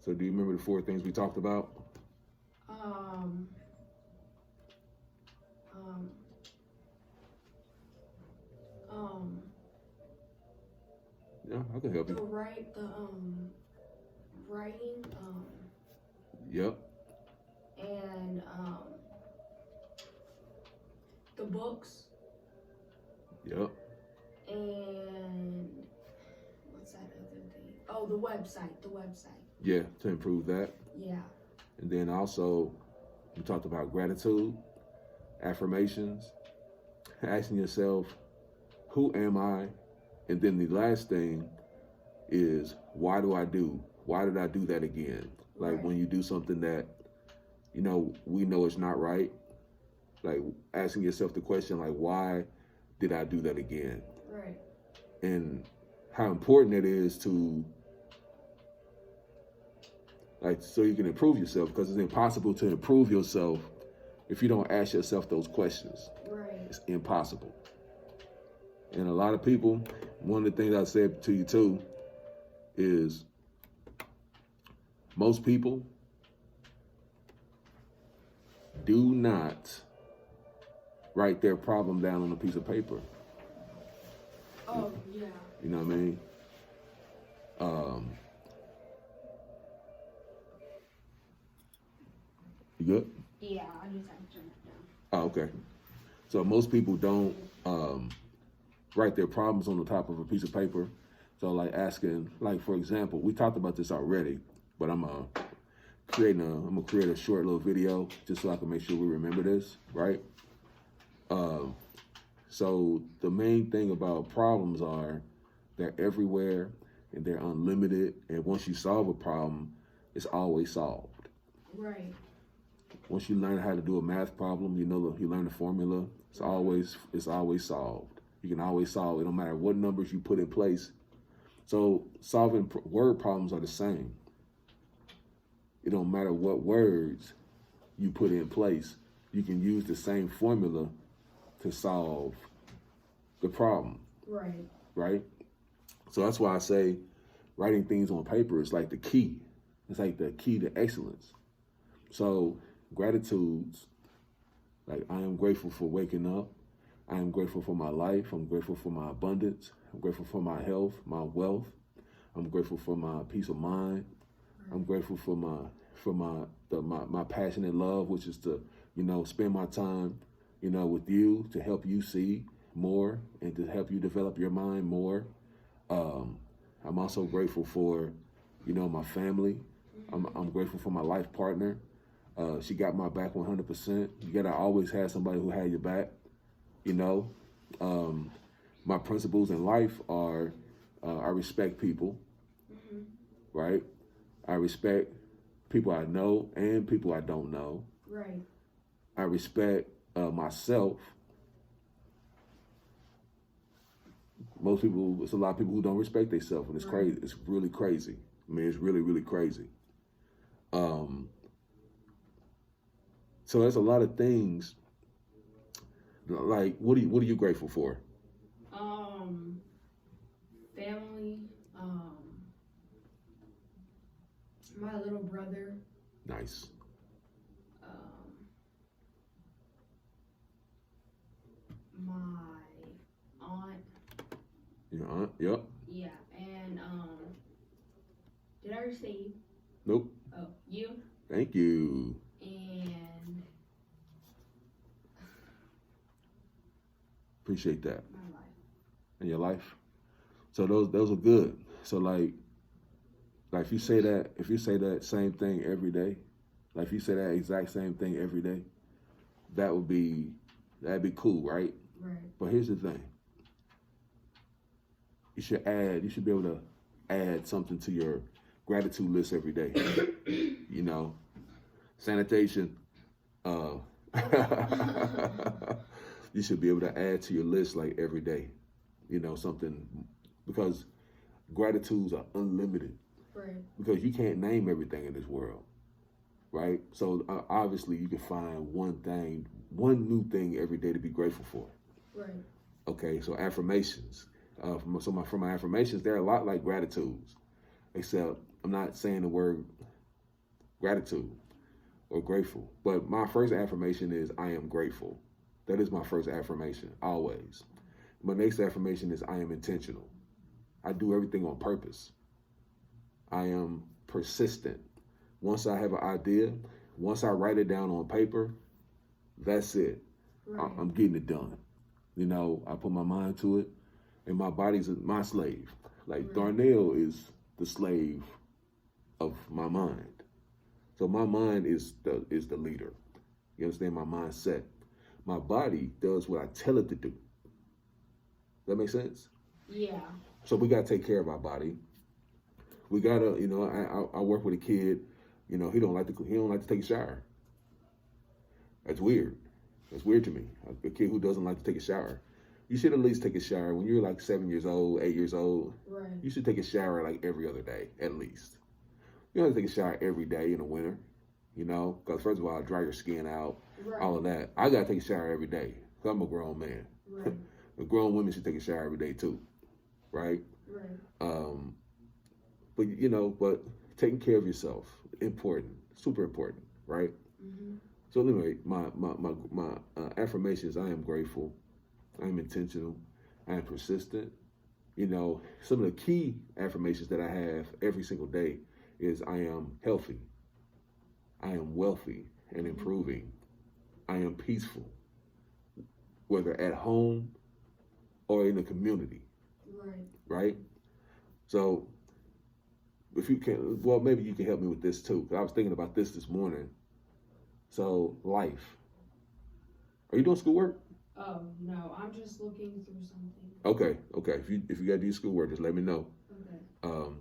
So do you remember the 4 things we talked about? Um, um, um, Yeah, I can help the you. writing, Yep. and the books, Yep. and what's that other thing? Oh, the website. Yeah, to improve that. Yeah. And then also, we talked about gratitude, affirmations, asking yourself, who am I? And then the last thing is, why do I do? Why did I do that again? Like Right. when you do something that, we know it's not right, like asking yourself the question, like, why did I do that again? Right. And how important it is to, like, so you can improve yourself, because it's impossible to improve yourself if you don't ask yourself those questions. Right. It's impossible. And a lot of people, one of the things I said to you too is most people do not write their problem down on a piece of paper. Oh, yeah. You know what I mean? You good? Yeah, I just have to turn it down. Oh, okay. So most people don't write their problems on the top of a piece of paper. So like asking, like for example, we talked about this already, but I'm gonna create a short little video just so I can make sure we remember this, right? So the main thing about problems are they're everywhere and they're unlimited. And once you solve a problem, it's always solved. Right. Once you learn how to do a math problem, you learn the formula. It's always solved. You can always solve it, no matter what numbers you put in place. So solving word problems are the same. It don't matter what words you put in place. You can use the same formula to solve the problem. Right. Right? So that's why I say writing things on paper is like the key. It's like the key to excellence. So gratitudes, like I am grateful for waking up. I am grateful for my life. I'm grateful for my abundance. I'm grateful for my health, my wealth. I'm grateful for my peace of mind. I'm grateful for my passion and love, which is to, spend my time, with you to help you see more and to help you develop your mind more. I'm also grateful for, my family. I'm grateful for my life partner. She got my back 100%. You gotta always have somebody who had your back. My principles in life are I respect people, right? I respect people I know and people I don't know. Right. I respect myself. It's a lot of people who don't respect themselves, and it's crazy. It's really crazy. I mean, it's really, really crazy. So there's a lot of things. Like, what are you grateful for? Family. My little brother. Nice. My aunt. Your aunt? Yep. Yeah, and did I already say you? Nope. Oh, you. Thank you. And Appreciate that. my life. In your life. So those are good. So like if you say that same thing every day, like if you say that exact same thing every day, that'd be cool, right? Right. But here's the thing. You should be able to add something to your gratitude list every day. Sanitation. You should be able to add to your list like every day. Something, because gratitudes are unlimited. Right. Because you can't name everything in this world, right? So obviously you can find one new thing every day to be grateful for. Right. Okay, so affirmations. For my affirmations, they're a lot like gratitudes, except I'm not saying the word gratitude or grateful. But my first affirmation is I am grateful. That is my first affirmation, always. My next affirmation is I am intentional. I do everything on purpose. I am persistent. Once I have an idea, once I write it down on paper, that's it. Right. I'm getting it done. You know, I put my mind to it, and my body's my slave. Like Right. Darnell is the slave of my mind. So my mind is the leader. You understand? My mindset. My body does what I tell it to do. That makes sense? Yeah. So we gotta take care of our body. We gotta, you know, I work with a kid. You know, he don't like to take a shower. That's weird. That's weird to me. A kid who doesn't like to take a shower. You should at least take a shower when you're like 7 years old, 8 years old. Right. You should take a shower like every other day, at least. You don't have to take a shower every day in the winter, you know, because first of all, dry your skin out, Right. all of that. I gotta take a shower every day because I'm a grown man. Right. The grown women should take a shower every day too, right? Right. But you know, but taking care of yourself, important, super important, right? Mm-hmm. So anyway, my affirmations: I am grateful, I am intentional, I am persistent. You know, some of the key affirmations that I have every single day is I am healthy, I am wealthy and improving, I am peaceful, whether at home or in the community, Right. right? So if you can, well, maybe you can help me with this too, because I was thinking about this morning. So life. Are you doing schoolwork? Oh no, I'm just looking through something. Okay. If you got to do schoolwork, just let me know. Okay.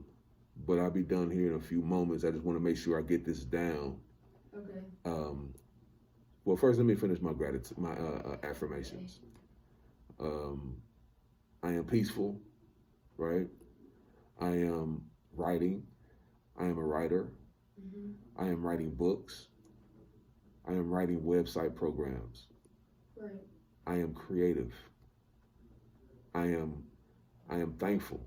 But I'll be done here in a few moments. I just want to make sure I get this down. Okay. Well, first let me finish my gratitude, my affirmations. I am peaceful, right? I am writing. I am a writer. Mm-hmm. I am writing books. I am writing website programs. Right. I am creative. I am thankful.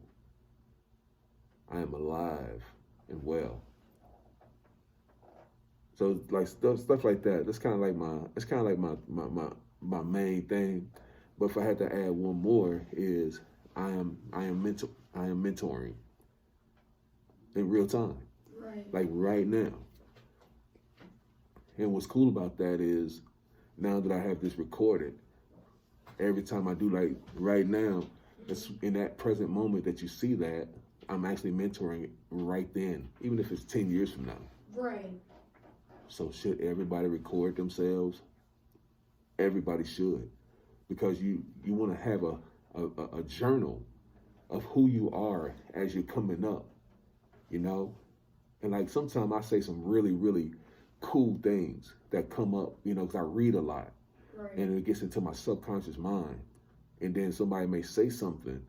I am alive and well. So like stuff like that. That's kind of like my main thing. But if I had to add one more, is I am mentoring in real time, Right. like right now. And what's cool about that is now that I have this recorded, every time I do, like right now, it's in that present moment that you see that, I'm actually mentoring right then, even if it's 10 years from now. Right. So should everybody record themselves? Everybody should, because you want to have a journal of who you are as you're coming up, you know? And like sometimes I say some really, really cool things that come up, you know, because I read a lot. Right. And it gets into my subconscious mind. And then somebody may say something,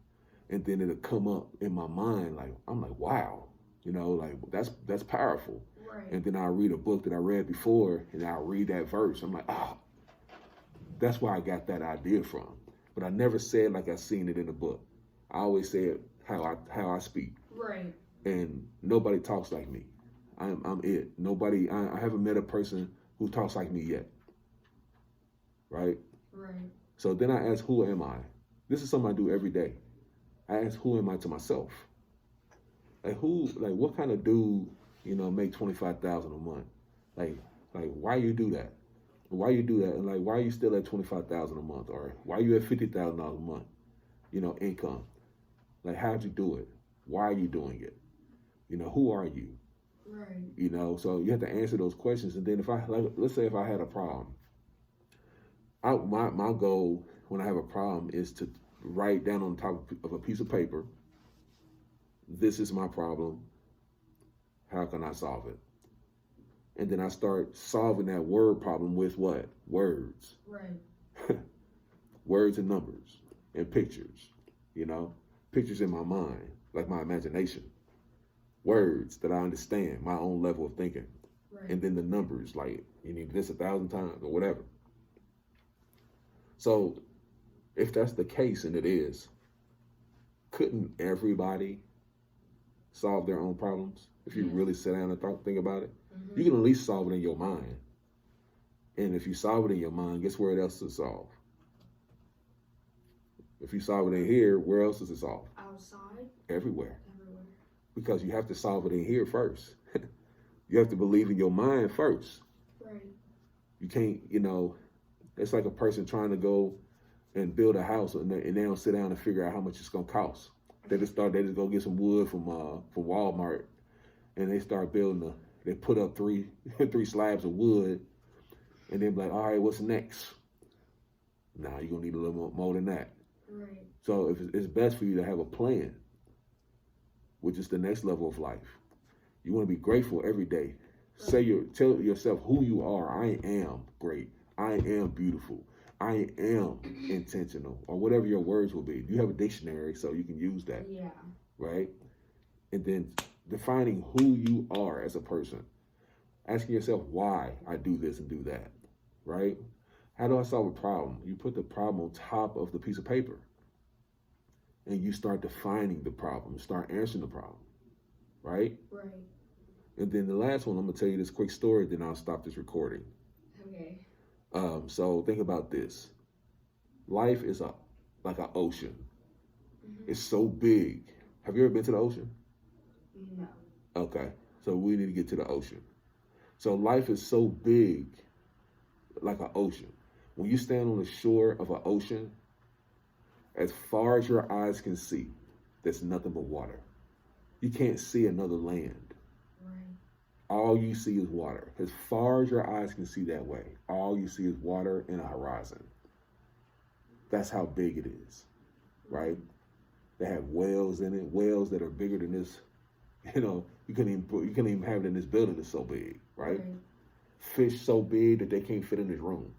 and then it'll come up in my mind, like, I'm like, wow, you know, like that's powerful. Right. And then I'll read a book that I read before, and I'll read that verse. I'm like, that's where I got that idea from. But I never said like I seen it in the book. I always said how I speak. Right. And nobody talks like me. I'm it. Nobody. I haven't met a person who talks like me yet. Right. Right. So then I ask, who am I? This is something I do every day. I ask, who am I to myself? Like what kind of dude, you know, make $25,000 a month? Like why you do that? Why you do that? And like, why are you still at $25,000 a month? Or why are you at $50,000 a month? You know, income. Like, how'd you do it? Why are you doing it? You know, who are you? Right. You know, so you have to answer those questions. And then let's say if I had a problem, my goal when I have a problem is to write down on top of a piece of paper, this is my problem. How can I solve it? And then I start solving that word problem with what? Words. Right. Words and numbers and pictures, you know? Pictures in my mind, like my imagination. Words that I understand, my own level of thinking. Right. And then the numbers, like you need this 1,000 times or whatever. So if that's the case, and it is, couldn't everybody solve their own problems if you really sit down and think about it? You can at least solve it in your mind. And if you solve it in your mind, guess where else to solve? If you solve it in here, where else is it solved? Outside. Everywhere. Everywhere. Because you have to solve it in here first. You have to believe in your mind first. Right. You can't, it's like a person trying to go and build a house and they don't sit down and figure out how much it's going to cost. They just go get some wood from Walmart and they start building they put up three slabs of wood and then be like, all right, what's next? Nah, you're going to need a little more than that. Right. So it's best for you to have a plan, which is the next level of life. You want to be grateful every day. Right. Tell yourself who you are. I am great. I am beautiful. I am intentional, or whatever your words will be. You have a dictionary, so you can use that. Yeah. Right? And then defining who you are as a person. Asking yourself why I do this and do that. Right? How do I solve a problem? You put the problem on top of the piece of paper. And you start defining the problem. Start answering the problem. Right? Right. And then the last one, I'm going to tell you this quick story, then I'll stop this recording. Okay. So think about this. Life is like an ocean. Mm-hmm. It's so big. Have you ever been to the ocean? No. Okay. So we need to get to the ocean. So life is so big, like an ocean. When you stand on the shore of an ocean, as far as your eyes can see, there's nothing but water. You can't see another land. Right. All you see is water. As far as your eyes can see that way, all you see is water and a horizon. That's how big it is, right? They have whales in it, whales that are bigger than this. You couldn't even have it in this building. It's so big, right? Fish so big that they can't fit in this room.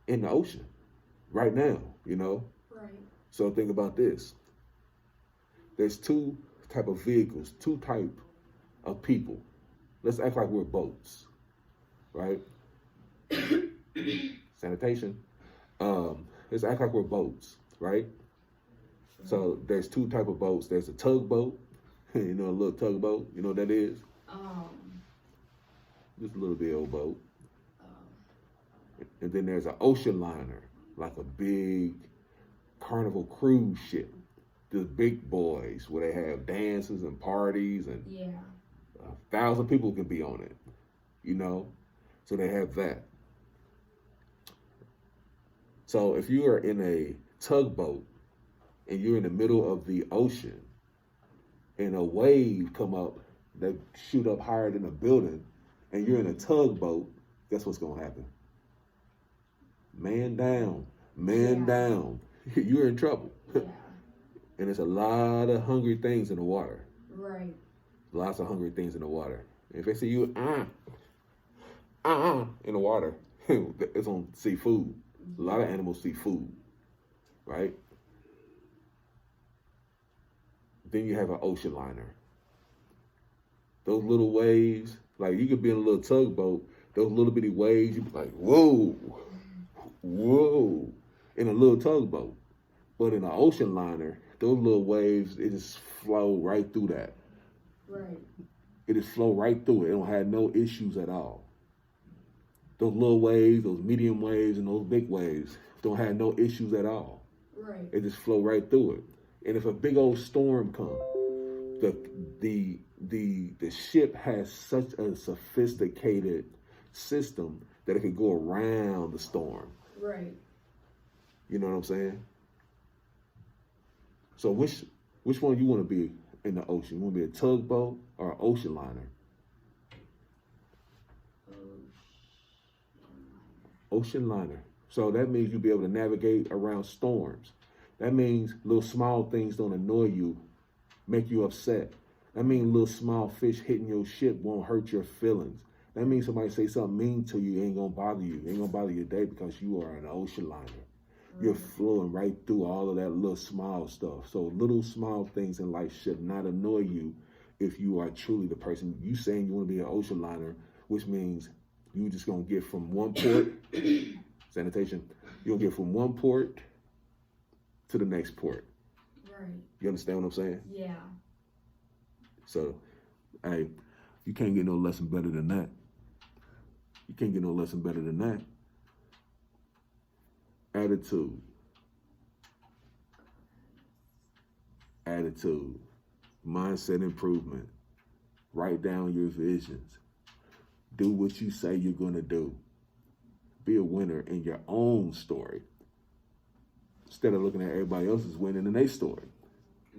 In the ocean, right now, Right. So think about this. There's two type of vehicles, two type of people. Let's act like we're boats, right? Sanitation. Let's act like we're boats, right? So there's two type of boats. There's a tugboat, a little tugboat. You know what that is? Just a little bit old boat. And then there's an ocean liner, like a big Carnival cruise ship. The big boys where they have dances and parties and 1,000 people can be on it, So they have that. So if you are in a tugboat and you're in the middle of the ocean and a wave come up that shoot up higher than a building and you're in a tugboat, guess what's going to happen? Man down. You're in trouble. Yeah. And there's a lot of hungry things in the water. Right. Lots of hungry things in the water. And if they see you, in the water, it's on seafood. A lot of animals see food, right? Then you have an ocean liner. Those little waves, like you could be in a little tugboat, those little bitty waves, you be like, whoa, in a little tugboat. But in an ocean liner, those little waves, it just flow right through that. Right. It just flow right through it. It don't have no issues at all. Those little waves, those medium waves, and those big waves don't have no issues at all. Right. It just flow right through it. And if a big old storm comes, the ship has such a sophisticated system that it can go around the storm. Right. You know what I'm saying? So which one you want to be in the ocean? You want to be a tugboat or an ocean liner? Ocean liner. So that means you'll be able to navigate around storms. That means little small things don't annoy you, make you upset. That means little small fish hitting your ship won't hurt your feelings. That means somebody say something mean to you ain't gonna bother you. Ain't gonna bother your day because you are an ocean liner. You're flowing right through all of that little small stuff. So little small things in life should not annoy you if you are truly the person. You saying you want to be an ocean liner, which means you just going to get from one port, sanitation, you're going to get from one port to the next port. Right. You understand what I'm saying? Yeah. So, hey, You can't get no lesson better than that. You can't get no lesson better than that. Attitude. Attitude. Mindset improvement. Write down your visions. Do what you say you're going to do. Be a winner in your own story. Instead of looking at everybody else's winning in their story.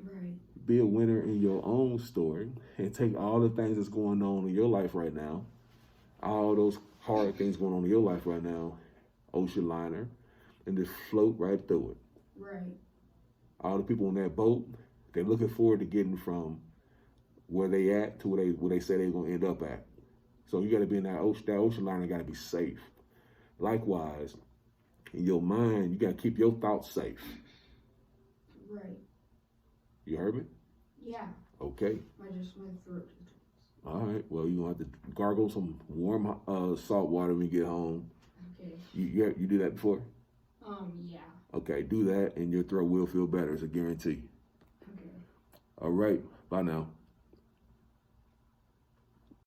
Right. Be a winner in your own story and take all the things that's going on in your life right now, all those hard things going on in your life right now, ocean liner, and just float right through it. Right. All the people on that boat, they're looking forward to getting from where they at to where they say they're going to end up at. So you got to be in that ocean liner got to be safe. Likewise, in your mind, you got to keep your thoughts safe. Right. You heard me? Yeah. Okay. My throat. All right. Well, you're going to have to gargle some warm salt water when you get home. Okay. You do that before? Yeah. Okay, do that and your throat will feel better. It's a guarantee. Okay. All right. Bye now.